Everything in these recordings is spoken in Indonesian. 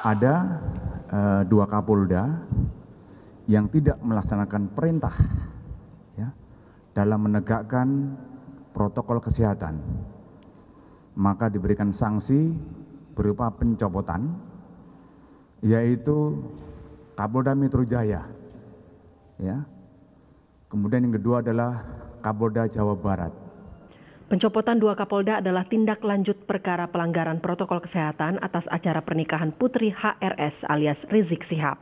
ada dua Kapolda yang tidak melaksanakan perintah ya, dalam menegakkan protokol kesehatan, maka diberikan sanksi berupa pencopotan, yaitu Kapolda Metro Jaya, ya. Kemudian yang kedua adalah Kapolda Jawa Barat. Pencopotan dua Kapolda adalah tindak lanjut perkara pelanggaran protokol kesehatan atas acara pernikahan Putri HRS alias Rizik Syihab.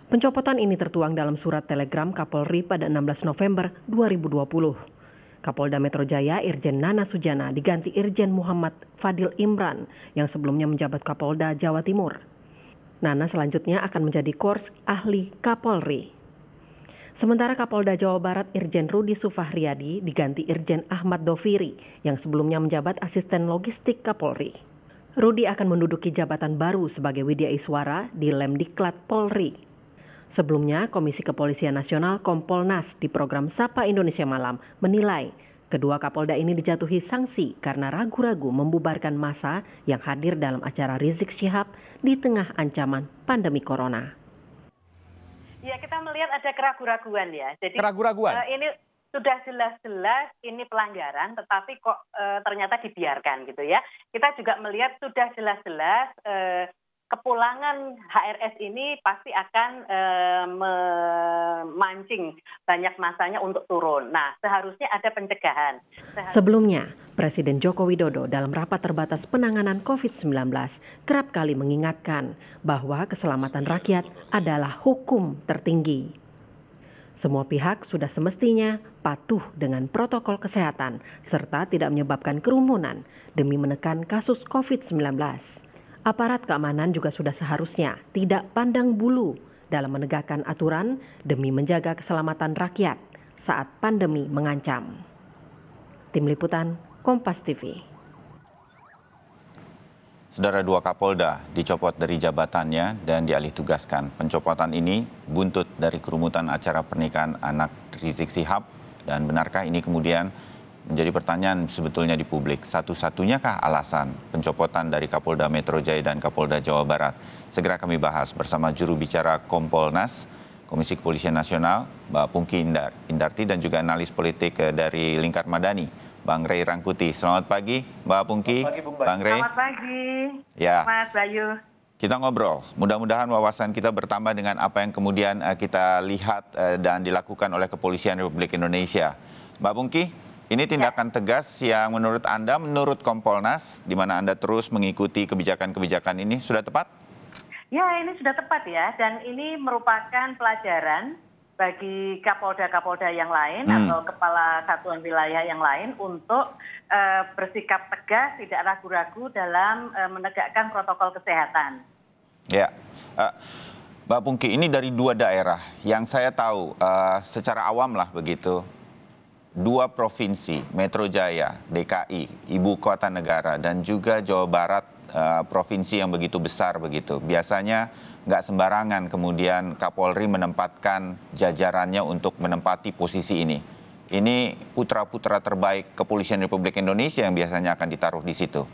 Pencopotan ini tertuang dalam surat telegram Kapolri pada 16 November 2020. Kapolda Metro Jaya Irjen Nana Sujana diganti Irjen Muhammad Fadil Imran yang sebelumnya menjabat Kapolda Jawa Timur. Nana selanjutnya akan menjadi Kors Ahli Kapolri. Sementara Kapolda Jawa Barat Irjen Rudi Sufahriadi diganti Irjen Ahmad Doviri yang sebelumnya menjabat Asisten Logistik Kapolri. Rudi akan menduduki jabatan baru sebagai Widya Iswara di Lemdiklat Polri. Sebelumnya, Komisi Kepolisian Nasional Kompolnas di program Sapa Indonesia Malam menilai kedua Kapolda ini dijatuhi sanksi karena ragu-ragu membubarkan massa yang hadir dalam acara Rizik Syihab di tengah ancaman pandemi corona. Ya, kita melihat ada keraguan-raguan ya. Jadi keraguan-raguan. Ini sudah jelas-jelas ini pelanggaran, tetapi kok ternyata dibiarkan gitu ya. Kita juga melihat sudah jelas-jelas kepulangan HRS ini pasti akan memancing banyak masanya untuk turun. Nah, seharusnya ada pencegahan. Sebelumnya, Presiden Joko Widodo dalam rapat terbatas penanganan COVID-19 kerap kali mengingatkan bahwa keselamatan rakyat adalah hukum tertinggi. Semua pihak sudah semestinya patuh dengan protokol kesehatan serta tidak menyebabkan kerumunan demi menekan kasus COVID-19. Aparat keamanan juga sudah seharusnya tidak pandang bulu dalam menegakkan aturan demi menjaga keselamatan rakyat saat pandemi mengancam. Tim Liputan, Kompas TV. Saudara, dua Kapolda dicopot dari jabatannya dan dialih tugaskan. Pencopotan ini buntut dari kerumutan acara pernikahan anak Rizik Syihab. Dan benarkah ini kemudian menjadi pertanyaan sebetulnya di publik. Satu-satunyakah alasan pencopotan dari Kapolda Metro Jaya dan Kapolda Jawa Barat? Segera kami bahas bersama juru bicara Kompolnas, Komisi Kepolisian Nasional, Mbak Pungki Indarti, dan juga analis politik dari Lingkar Madani, Bang Ray Rangkuti. Selamat pagi, Mbak Pungki. Selamat pagi, Bang Ray. Selamat pagi, ya. Mas Bayu. Kita ngobrol, mudah-mudahan wawasan kita bertambah dengan apa yang kemudian kita lihat dan dilakukan oleh Kepolisian Republik Indonesia. Mbak Pungki, ini tindakan tegas yang menurut Anda, menurut Kompolnas, di mana Anda terus mengikuti kebijakan-kebijakan ini, sudah tepat? Ya, ini sudah tepat ya, dan ini merupakan pelajaran bagi Kapolda-Kapolda yang lain atau kepala satuan wilayah yang lain untuk bersikap tegas, tidak ragu-ragu dalam menegakkan protokol kesehatan. Ya, Mbak Pungki, ini dari dua daerah yang saya tahu secara awam lah begitu. Dua provinsi, Metro Jaya, DKI, Ibu Kota Negara, dan juga Jawa Barat, provinsi yang begitu besar begitu. Biasanya nggak sembarangan kemudian Kapolri menempatkan jajarannya untuk menempati posisi ini. Ini putra-putra terbaik Kepolisian Republik Indonesia yang biasanya akan ditaruh di situ.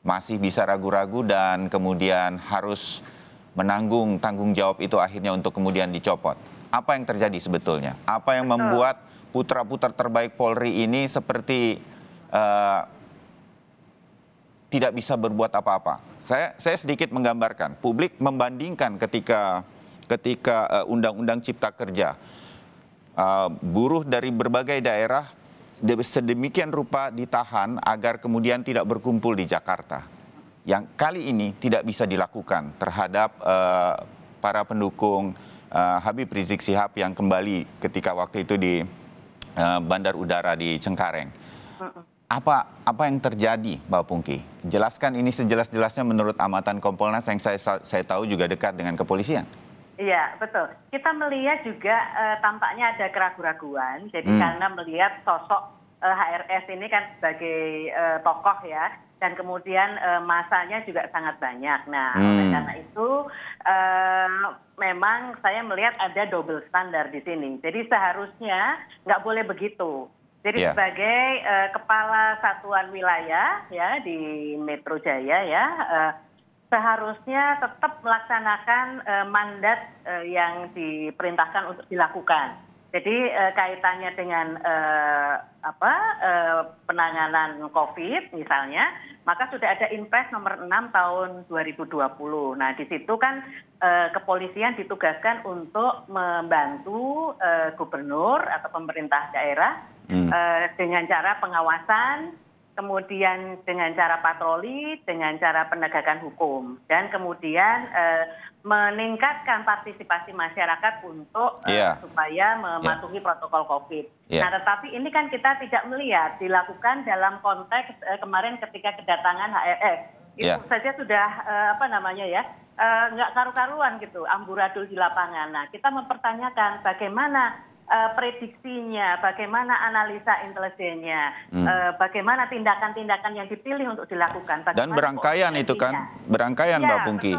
Masih bisa ragu-ragu dan kemudian harus menanggung tanggung jawab itu akhirnya untuk kemudian dicopot. Apa yang terjadi sebetulnya? Apa yang membuat putra-putra terbaik Polri ini seperti tidak bisa berbuat apa-apa? Saya sedikit menggambarkan. Publik membandingkan ketika Undang-Undang Cipta Kerja, buruh dari berbagai daerah sedemikian rupa ditahan agar kemudian tidak berkumpul di Jakarta. Yang kali ini tidak bisa dilakukan terhadap para pendukung Habib Rizik Syihab yang kembali ketika waktu itu di Bandar Udara di Cengkareng. Apa yang terjadi, Mbak Pungki? Jelaskan ini sejelas-jelasnya menurut amatan Kompolnas yang saya tahu juga dekat dengan kepolisian. Iya, betul. Kita melihat juga tampaknya ada keraguan-raguan. Jadi karena melihat sosok HRS ini kan sebagai tokoh ya, dan kemudian masanya juga sangat banyak. Nah, oleh karena itu memang saya melihat ada double standar di sini. Jadi seharusnya nggak boleh begitu. Jadi sebagai kepala satuan wilayah ya di Metro Jaya ya, seharusnya tetap melaksanakan mandat yang diperintahkan untuk dilakukan. Jadi kaitannya dengan penanganan COVID misalnya, maka sudah ada Inpres nomor 6 tahun 2020. Nah, di situ kan kepolisian ditugaskan untuk membantu gubernur atau pemerintah daerah dengan cara pengawasan, kemudian dengan cara patroli, dengan cara penegakan hukum, dan kemudian meningkatkan partisipasi masyarakat untuk supaya mematuhi protokol COVID. Nah, tetapi ini kan kita tidak melihat dilakukan dalam konteks kemarin ketika kedatangan HRS. Itu saja sudah nggak karu-karuan gitu, amburadul di lapangan. Nah, kita mempertanyakan bagaimana prediksinya, bagaimana analisa intelijennya, bagaimana tindakan-tindakan yang dipilih untuk dilakukan. Dan berangkaian itu kan, berangkaian Mbak Pungki,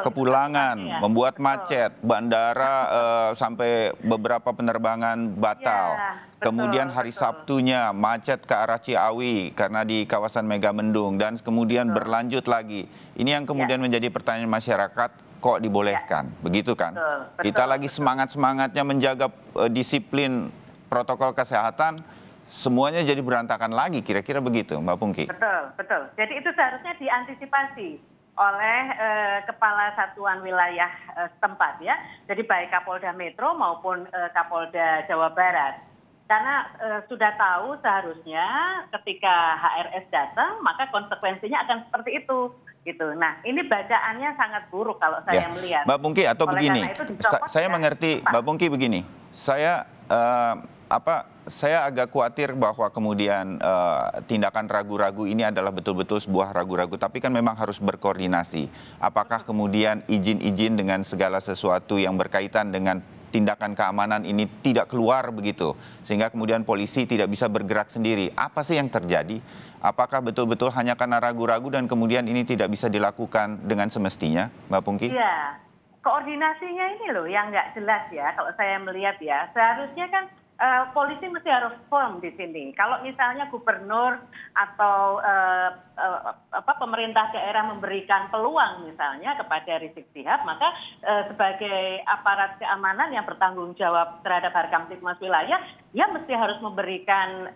kepulangan, membuat macet, bandara sampai beberapa penerbangan batal. Kemudian hari Sabtunya macet ke arah Ciawi karena di kawasan Megamendung, dan kemudian berlanjut lagi. Ini yang kemudian menjadi pertanyaan masyarakat. Kok dibolehkan, begitu kan? Betul, kita lagi semangat-semangatnya menjaga disiplin protokol kesehatan, semuanya jadi berantakan lagi, kira-kira begitu, Mbak Pungki? Betul. Jadi itu seharusnya diantisipasi oleh kepala satuan wilayah setempat ya. Jadi baik Kapolda Metro maupun Kapolda Jawa Barat. Karena sudah tahu seharusnya ketika HRS datang, maka konsekuensinya akan seperti itu. Gitu. Nah, ini bacaannya sangat buruk kalau saya melihat. Mbak Pungki, atau begini, saya mengerti, Mbak Pungki begini, saya agak khawatir bahwa kemudian tindakan ragu-ragu ini adalah betul-betul sebuah ragu-ragu, tapi kan memang harus berkoordinasi. Apakah kemudian izin-izin dengan segala sesuatu yang berkaitan dengan tindakan keamanan ini tidak keluar begitu, sehingga kemudian polisi tidak bisa bergerak sendiri. Apa sih yang terjadi? Apakah betul-betul hanya karena ragu-ragu dan kemudian ini tidak bisa dilakukan dengan semestinya, Mbak Pungki? Iya, koordinasinya ini loh yang nggak jelas ya, kalau saya melihat ya. Seharusnya kan polisi mesti harus firm di sini. Kalau misalnya gubernur atau pemerintah daerah memberikan peluang misalnya kepada Rizik Sihab, maka sebagai aparat keamanan yang bertanggung jawab terhadap Harkamtibmas wilayah, dia mesti harus memberikan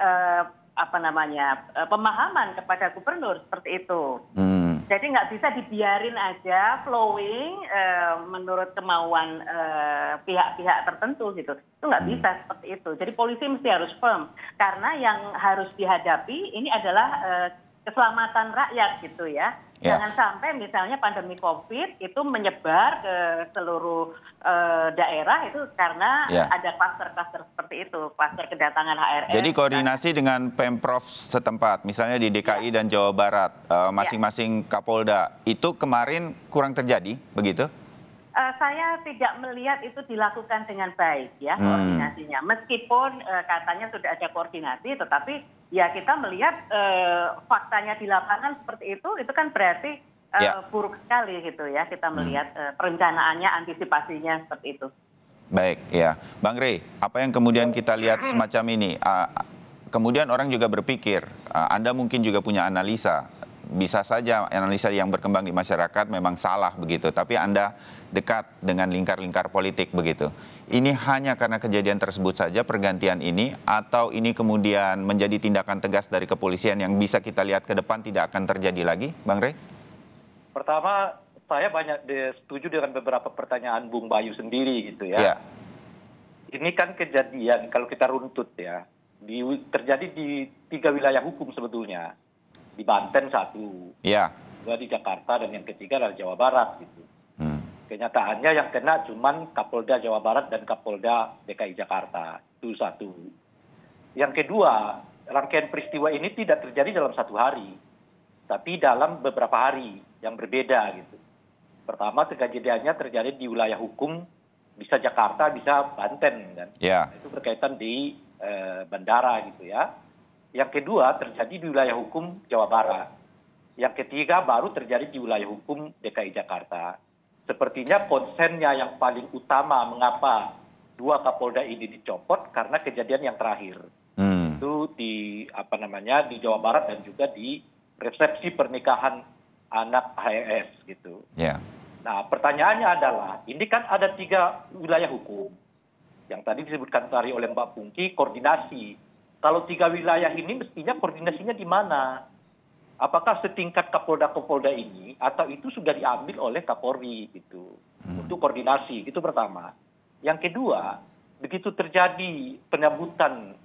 pemahaman kepada gubernur seperti itu. Jadi nggak bisa dibiarin aja flowing menurut kemauan pihak-pihak tertentu gitu. Itu nggak bisa seperti itu. Jadi polisi mesti harus firm. Karena yang harus dihadapi ini adalah keselamatan rakyat gitu ya. Jangan sampai misalnya pandemi COVID itu menyebar ke seluruh daerah itu karena ada kluster-kluster seperti itu, kluster kedatangan HRS. Jadi koordinasi dengan Pemprov setempat, misalnya di DKI dan Jawa Barat, masing-masing Kapolda, itu kemarin kurang terjadi, begitu? Saya tidak melihat itu dilakukan dengan baik ya koordinasinya. Meskipun katanya sudah ada koordinasi, tetapi ya kita melihat faktanya di lapangan seperti itu kan berarti buruk sekali gitu ya. Kita melihat perencanaannya, antisipasinya seperti itu. Baik, ya. Bang Rey, apa yang kemudian kita lihat semacam ini? Kemudian orang juga berpikir, Anda mungkin juga punya analisa. Bisa saja analisa yang berkembang di masyarakat memang salah begitu, tapi Anda dekat dengan lingkar-lingkar politik begitu. Ini hanya karena kejadian tersebut saja pergantian ini, atau ini kemudian menjadi tindakan tegas dari kepolisian yang bisa kita lihat ke depan tidak akan terjadi lagi, Bang Rey? Pertama, saya banyak setuju dengan beberapa pertanyaan Bung Bayu sendiri gitu ya. Ini kan kejadian kalau kita runtut ya, terjadi di 3 wilayah hukum sebetulnya. Di Banten 1, 2 di Jakarta, dan yang ketiga adalah Jawa Barat gitu. Kenyataannya yang kena cuman Kapolda Jawa Barat dan Kapolda DKI Jakarta, itu 1. Yang kedua, rangkaian peristiwa ini tidak terjadi dalam 1 hari, tapi dalam beberapa hari yang berbeda gitu. Pertama, kejadiannya terjadi di wilayah hukum, bisa Jakarta, bisa Banten, kan? Itu berkaitan di bandara gitu ya. Yang kedua terjadi di wilayah hukum Jawa Barat. Yang ketiga baru terjadi di wilayah hukum DKI Jakarta. Sepertinya konsennya yang paling utama mengapa 2 Kapolda ini dicopot karena kejadian yang terakhir. Itu di di Jawa Barat dan juga di resepsi pernikahan anak HRS gitu. Ya. Nah, pertanyaannya adalah, ini kan ada 3 wilayah hukum. Yang tadi disebutkan tadi oleh Mbak Pungki, koordinasi. Kalau 3 wilayah ini mestinya koordinasinya di mana? Apakah setingkat Kapolda-Kapolda ini, atau itu sudah diambil oleh Kapolri gitu, untuk koordinasi, itu pertama. Yang kedua, begitu terjadi penyambutan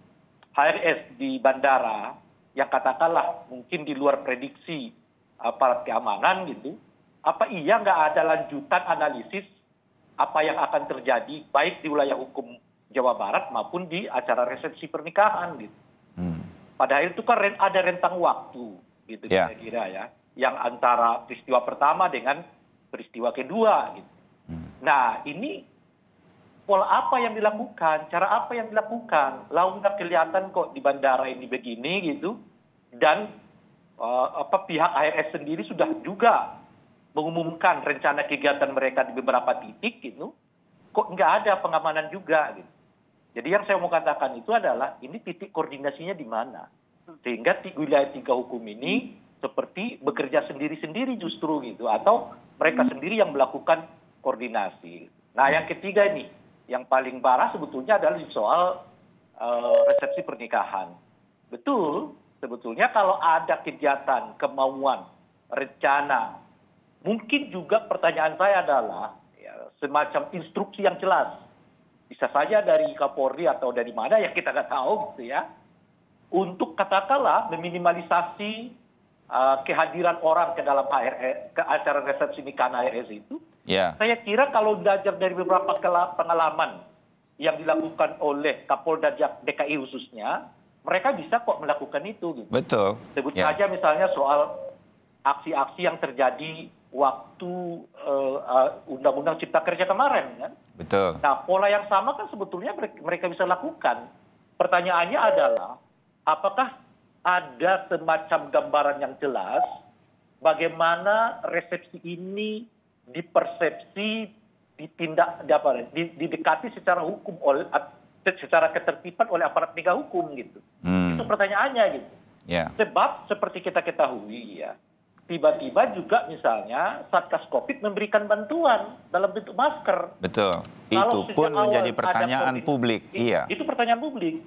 HRS di bandara, yang katakanlah mungkin di luar prediksi aparat keamanan gitu, apa iya nggak ada lanjutan analisis apa yang akan terjadi baik di wilayah hukum Jawa Barat maupun di acara resepsi pernikahan gitu. Padahal itu kan ada rentang waktu gitu kira-kira ya, yang antara peristiwa pertama dengan peristiwa kedua gitu. Nah ini pola apa yang dilakukan, cara apa yang dilakukan, lalu nggak kelihatan kok di bandara ini begini gitu, dan pihak HRS sendiri sudah juga mengumumkan rencana kegiatan mereka di beberapa titik gitu, kok nggak ada pengamanan juga gitu. Jadi yang saya mau katakan itu adalah ini titik koordinasinya di mana, sehingga wilayah 3 hukum ini seperti bekerja sendiri-sendiri justru gitu, atau mereka sendiri yang melakukan koordinasi. Nah yang ketiga ini, yang paling parah sebetulnya adalah di soal resepsi pernikahan. Betul, sebetulnya kalau ada kegiatan, kemauan, rencana, mungkin juga pertanyaan saya adalah ya, semacam instruksi yang jelas. Bisa saja dari Kapolri atau dari mana yang kita nggak tahu gitu ya. Untuk katakanlah meminimalisasi kehadiran orang ke dalam HRS, ke acara resepsi nikahan HRS itu. Yeah. Saya kira kalau belajar dari beberapa pengalaman yang dilakukan oleh Kapolda DKI khususnya, mereka bisa kok melakukan itu. Gitu. Betul. Sebut saja misalnya soal aksi-aksi yang terjadi waktu Undang-Undang Cipta Kerja kemarin, kan? Betul. Nah, pola yang sama kan sebetulnya mereka bisa lakukan. Pertanyaannya adalah, apakah ada semacam gambaran yang jelas bagaimana resepsi ini dipersepsi, didekati secara hukum secara ketertiban oleh aparat penegak hukum gitu. Itu pertanyaannya gitu. Yeah. Sebab seperti kita ketahui ya, tiba-tiba juga misalnya Satgas Covid memberikan bantuan dalam bentuk masker. Betul. Itu pun menjadi pertanyaan publik. Iya. Itu pertanyaan publik.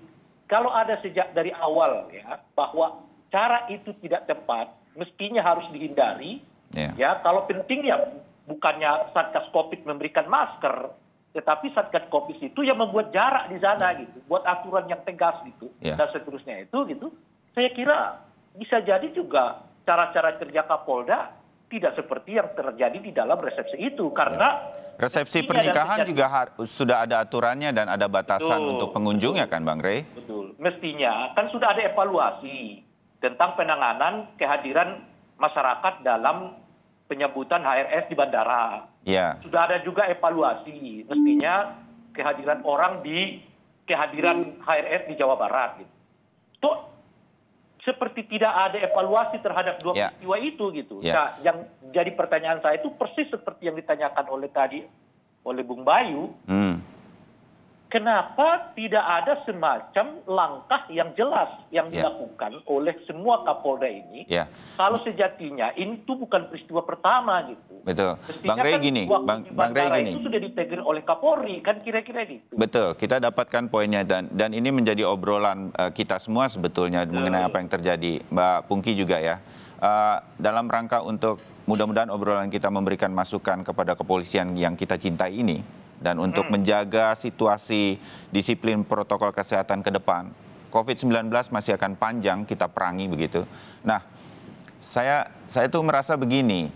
Kalau ada sejak dari awal ya bahwa cara itu tidak tepat, mestinya harus dihindari. Ya, kalau penting ya bukannya Satgas Covid memberikan masker, tetapi Satgas Covid itu yang membuat jarak di sana gitu, buat aturan yang tegas gitu dan seterusnya itu gitu. Saya kira bisa jadi juga cara-cara kerja Kapolda tidak seperti yang terjadi di dalam resepsi itu, karena resepsi pernikahan juga sudah ada aturannya dan ada batasan untuk pengunjungnya kan Bang Rey? Betul. Mestinya kan sudah ada evaluasi tentang penanganan kehadiran masyarakat dalam penyambutan HRS di bandara. Yeah. Sudah ada juga evaluasi mestinya kehadiran orang di kehadiran HRS di Jawa Barat. Gitu. Tuh seperti tidak ada evaluasi terhadap 2 peristiwa itu gitu. Nah, yang jadi pertanyaan saya itu persis seperti yang ditanyakan oleh Bung Bayu. Kenapa tidak ada semacam langkah yang jelas yang dilakukan oleh semua Kapolda ini? Kalau sejatinya ini tuh bukan peristiwa pertama gitu. Betul. Mestinya Bang Rey gini, Bang Rey gini. Itu sudah ditegur oleh Kapolri kan kira-kira gitu. Betul. Kita dapatkan poinnya dan ini menjadi obrolan kita semua sebetulnya mengenai apa yang terjadi. Mbak Pungki juga ya. Dalam rangka untuk mudah-mudahan obrolan kita memberikan masukan kepada kepolisian yang kita cintai ini. Dan untuk menjaga situasi disiplin protokol kesehatan ke depan, COVID-19 masih akan panjang kita perangi begitu. Nah, saya tuh merasa begini,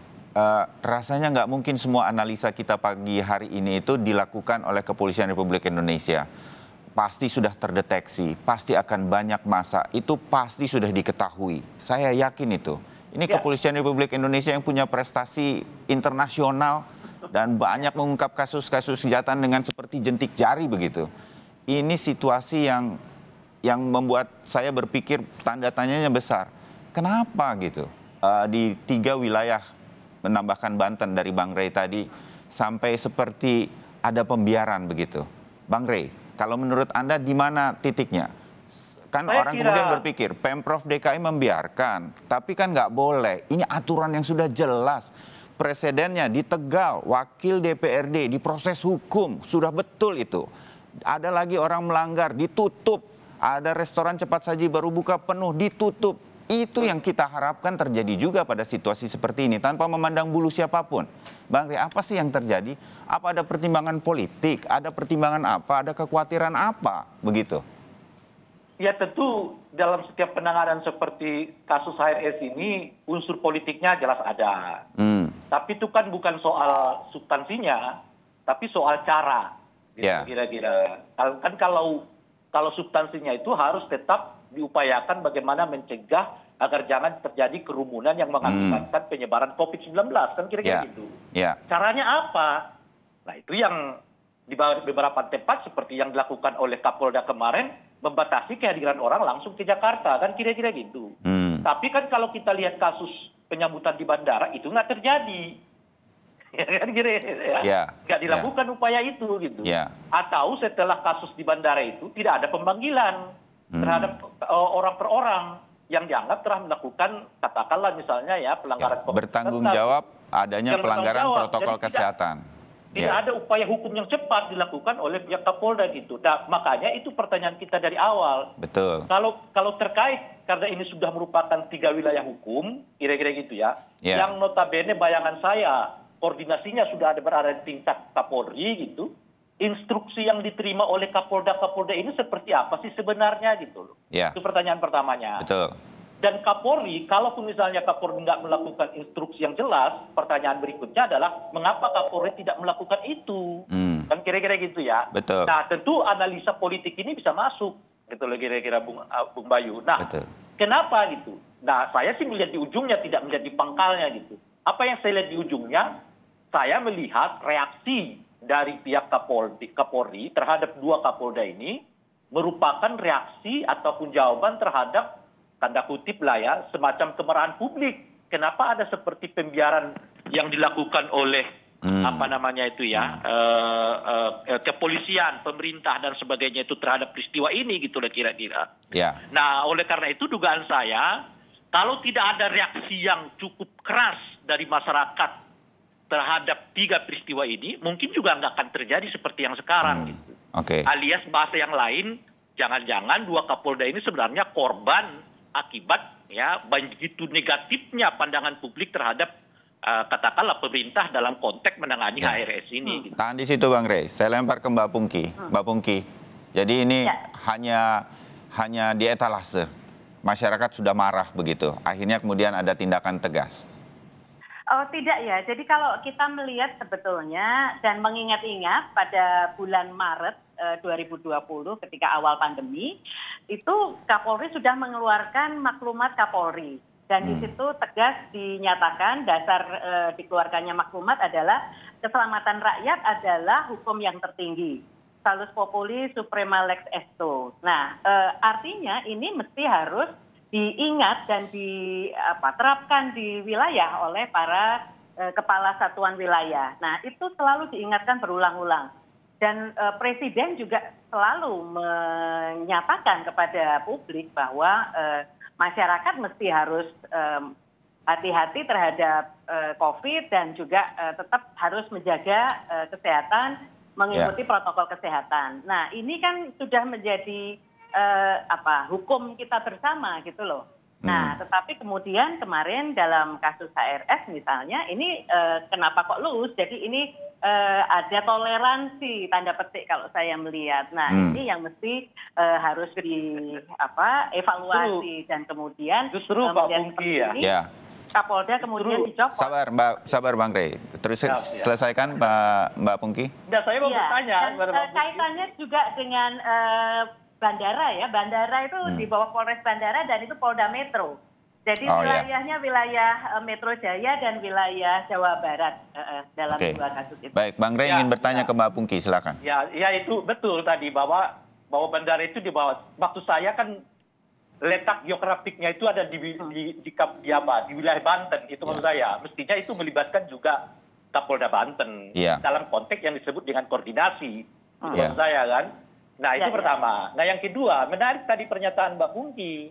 rasanya nggak mungkin semua analisa kita pagi hari ini itu dilakukan oleh Kepolisian Republik Indonesia. Pasti sudah terdeteksi, pasti akan banyak masa, itu pasti sudah diketahui. Saya yakin itu. Ini Kepolisian Republik Indonesia yang punya prestasi internasional, dan banyak mengungkap kasus-kasus kejahatan dengan seperti jentik jari begitu. Ini situasi yang membuat saya berpikir tanda tanyanya besar. Kenapa gitu? Di 3 wilayah, menambahkan Banten dari Bang Rey tadi, sampai seperti ada pembiaran begitu. Bang Rey, kalau menurut Anda di mana titiknya? Kan Saya orang kira- kemudian berpikir, Pemprov DKI membiarkan. Tapi kan nggak boleh. Ini aturan yang sudah jelas. Presidennya di Tegal, wakil DPRD diproses hukum. Sudah betul itu. Ada lagi orang melanggar, ditutup. Ada restoran cepat saji baru buka penuh, ditutup. Itu yang kita harapkan terjadi juga pada situasi seperti ini, tanpa memandang bulu siapapun. Bang Rey, apa sih yang terjadi? Apa ada pertimbangan politik? Ada pertimbangan apa? Ada kekhawatiran apa? Begitu. Ya tentu dalam setiap penanganan seperti kasus HRS ini unsur politiknya jelas ada. Tapi itu kan bukan soal substansinya, tapi soal cara. Ya. Kira-kira. Kan kalau substansinya itu harus tetap diupayakan bagaimana mencegah agar jangan terjadi kerumunan yang mengakibatkan penyebaran COVID-19. Kan kira-kira gitu. Ya. Caranya apa? Nah itu yang di beberapa tempat seperti yang dilakukan oleh Kapolda kemarin, membatasi kehadiran orang langsung ke Jakarta, kan kira-kira gitu. Tapi kan kalau kita lihat kasus penyambutan di bandara itu nggak terjadi, ya kan kira-kira nggak dilakukan upaya itu gitu. Atau setelah kasus di bandara itu tidak ada pemanggilan terhadap orang per orang yang dianggap telah melakukan katakanlah misalnya ya pelanggaran COVID-19. Bertanggung jawab adanya pelanggaran protokol kesehatan. Tidak ada upaya hukum yang cepat dilakukan oleh pihak Kapolda gitu. Nah, makanya itu pertanyaan kita dari awal. Betul. Kalau terkait karena ini sudah merupakan 3 wilayah hukum, kira-kira gitu ya. Yang notabene bayangan saya koordinasinya sudah ada berada di tingkat Kapolri gitu. Instruksi yang diterima oleh Kapolda ini seperti apa sih sebenarnya gitu loh. Itu pertanyaan pertamanya. Betul. Dan Kapolri, kalaupun misalnya Kapolri nggak melakukan instruksi yang jelas, pertanyaan berikutnya adalah mengapa Kapolri tidak melakukan itu? Kan kira-kira gitu ya. Betul. Nah tentu analisa politik ini bisa masuk, gitu loh kira-kira Bung Bayu. Nah kenapa gitu? Nah saya sih melihat di ujungnya, tidak melihat di pangkalnya gitu. Apa yang saya lihat di ujungnya, saya melihat reaksi dari pihak Kapolri terhadap 2 Kapolda ini merupakan reaksi ataupun jawaban terhadap tanda kutip lah ya, semacam kemarahan publik. Kenapa ada seperti pembiaran yang dilakukan oleh kepolisian, pemerintah dan sebagainya itu terhadap peristiwa ini gitu lah kira-kira. Nah, oleh karena itu dugaan saya, kalau tidak ada reaksi yang cukup keras dari masyarakat terhadap 3 peristiwa ini, mungkin juga nggak akan terjadi seperti yang sekarang gitu. Alias bahasa yang lain, jangan-jangan 2 Kapolda ini sebenarnya korban akibat ya begitu negatifnya pandangan publik terhadap katakanlah pemerintah dalam konteks menangani HRS ini. Gitu. Tahan di situ Bang Rey, saya lempar ke Mbak Pungki. Mbak Pungki, jadi ini hanya di etalase, masyarakat sudah marah begitu, akhirnya kemudian ada tindakan tegas. Oh tidak ya, jadi kalau kita melihat sebetulnya dan mengingat-ingat pada bulan Maret 2020 ketika awal pandemi, itu Kapolri sudah mengeluarkan maklumat Kapolri. Dan di situ tegas dinyatakan dasar dikeluarkannya maklumat adalah keselamatan rakyat adalah hukum yang tertinggi. Salus populi suprema lex esto. Nah artinya ini mesti harus diingat dan diterapkan di wilayah oleh para kepala satuan wilayah. Nah itu selalu diingatkan berulang-ulang. Dan Presiden juga selalu menyatakan kepada publik bahwa masyarakat mesti harus hati-hati terhadap COVID dan juga tetap harus menjaga kesehatan, mengikuti protokol kesehatan. Nah ini kan sudah menjadi hukum kita bersama gitu loh. Nah, tetapi kemudian kemarin dalam kasus HRS misalnya, ini kenapa kok lulus? Jadi ini ada toleransi tanda petik kalau saya melihat. Nah, ini yang mesti harus evaluasi dan kemudian justru Pak Pungki ya. Kapolda kemudian dicopot. Sabar Bang Rey. Terus selesaikan Mbak Pungki. Nah, saya mau bertanya. Kaitannya juga dengan bandara ya, bandara itu di bawah Polres Bandara dan itu Polda Metro. Jadi wilayahnya wilayah Metro Jaya dan wilayah Jawa Barat dalam 2 kasus itu. Baik, Bang Rey ingin bertanya ke Mbak Pungki, silakan. Ya itu betul tadi bahwa bandara itu di bawah. Maksud saya kan letak geografiknya itu ada di wilayah Banten itu maksud saya. Mestinya itu melibatkan juga Kapolda Banten dalam konteks yang disebut dengan koordinasi. Maksud saya kan. Nah, itu pertama. Nah, yang kedua, menarik tadi pernyataan Mbak Pungki,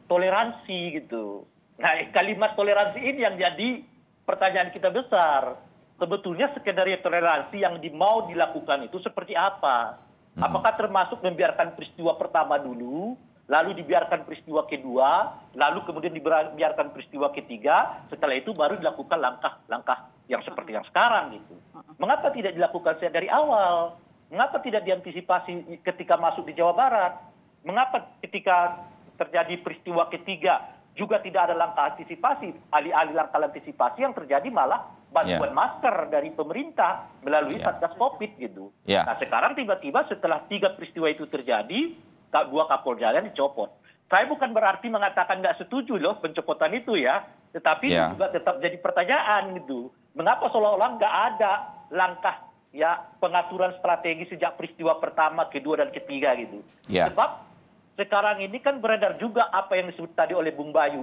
toleransi gitu. Nah, kalimat toleransi ini yang jadi pertanyaan kita besar. Sebetulnya skenario toleransi yang mau dilakukan itu seperti apa? Apakah termasuk membiarkan peristiwa pertama dulu, lalu dibiarkan peristiwa kedua, lalu kemudian dibiarkan peristiwa ketiga, setelah itu baru dilakukan langkah-langkah yang seperti yang sekarang gitu. Mengapa tidak dilakukan dari awal? Mengapa tidak diantisipasi ketika masuk di Jawa Barat? Mengapa ketika terjadi peristiwa ketiga juga tidak ada langkah antisipasi, alih-alih langkah antisipasi yang terjadi malah bantuan masker dari pemerintah melalui Satgas Covid gitu. Nah sekarang tiba-tiba setelah 3 peristiwa itu terjadi, 2 Kapolda dicopot. Saya bukan berarti mengatakan nggak setuju loh pencopotan itu ya, tetapi juga tetap jadi pertanyaan gitu. Mengapa seolah-olah nggak ada langkah pengaturan strategi sejak peristiwa pertama, kedua, dan ketiga gitu. Sebab sekarang ini kan beredar juga apa yang disebut tadi oleh Bung Bayu,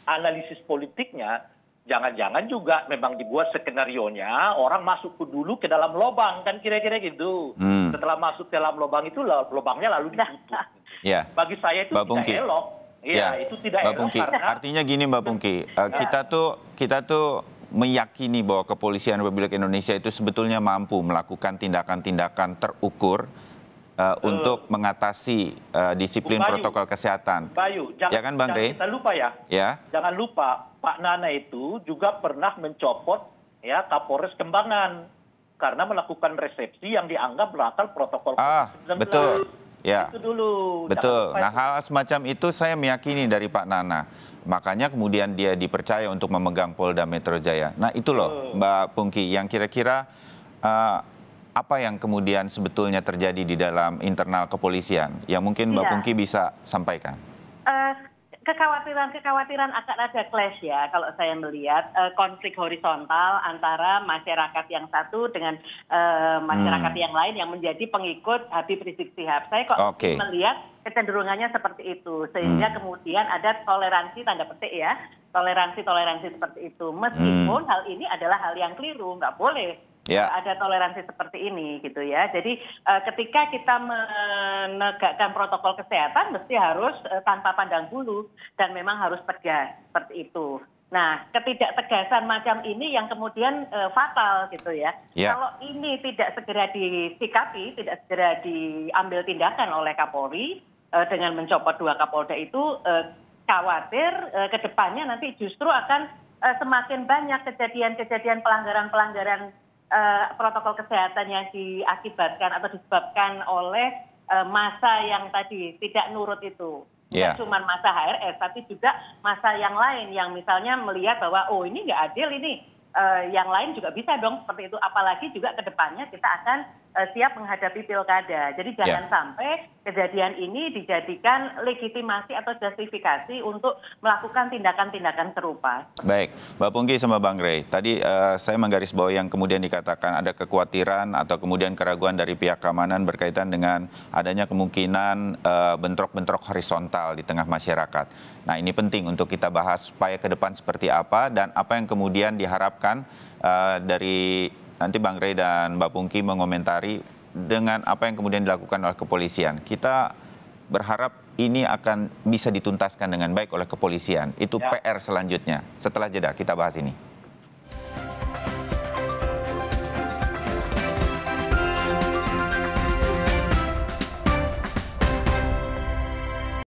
analisis politiknya, jangan-jangan juga memang dibuat skenarionya orang masuk dulu ke dalam lubang, kan kira-kira gitu. Setelah masuk ke dalam lubang itu, lubangnya lalu ditutup. Bagi saya itu tidak elok. Itu tidak elok. Artinya gini Mbak Pungki, kita tuh meyakini bahwa kepolisian Republik Indonesia itu sebetulnya mampu melakukan tindakan-tindakan terukur untuk mengatasi disiplin protokol kesehatan. Bayu, kan Bang Rey? Jangan lupa jangan lupa Pak Nana itu juga pernah mencopot Kapolres Kembangan karena melakukan resepsi yang dianggap melanggar protokol COVID-19. Betul. Itu dulu. Betul. Nah, hal semacam itu saya meyakini dari Pak Nana. Makanya kemudian dia dipercaya untuk memegang Polda Metro Jaya. Nah itu loh Mbak Pungki, yang kira-kira apa yang kemudian sebetulnya terjadi di dalam internal kepolisian yang mungkin Mbak Pungki bisa sampaikan. Kekhawatiran akan ada clash ya kalau saya melihat konflik horizontal antara masyarakat yang satu dengan masyarakat yang lain yang menjadi pengikut Habib Rizik Syihab. Saya kok melihat kecenderungannya seperti itu sehingga kemudian ada toleransi tanda petik ya, toleransi seperti itu. Meskipun hal ini adalah hal yang keliru, nggak boleh ada toleransi seperti ini gitu ya. Jadi ketika kita menegakkan protokol kesehatan mesti harus tanpa pandang bulu dan memang harus tegas seperti itu. Nah, ketidaktegasan macam ini yang kemudian fatal gitu ya. Kalau ini tidak segera disikapi, tidak segera diambil tindakan oleh Kapolri dengan mencopot 2 Kapolda itu, khawatir ke depannya nanti justru akan semakin banyak kejadian-kejadian pelanggaran-pelanggaran protokol kesehatan yang diakibatkan atau disebabkan oleh massa yang tadi tidak nurut itu. Bukan cuma massa HRS, tapi juga massa yang lain yang misalnya melihat bahwa ini nggak adil ini, yang lain juga bisa dong seperti itu. Apalagi juga ke depannya kita akan siap menghadapi pilkada. Jadi jangan sampai kejadian ini dijadikan legitimasi atau justifikasi untuk melakukan tindakan-tindakan serupa. Baik, Mbak Pungki sama Bang Rey. Tadi saya menggarisbawahi yang kemudian dikatakan ada kekhawatiran atau kemudian keraguan dari pihak keamanan berkaitan dengan adanya kemungkinan bentrok-bentrok horizontal di tengah masyarakat. Nah ini penting untuk kita bahas supaya ke depan seperti apa dan apa yang kemudian diharapkan dari nanti Bang Rey dan Mbak Pungki mengomentari dengan apa yang kemudian dilakukan oleh kepolisian. Kita berharap ini akan bisa dituntaskan dengan baik oleh kepolisian. Itu PR selanjutnya. Setelah jeda kita bahas ini.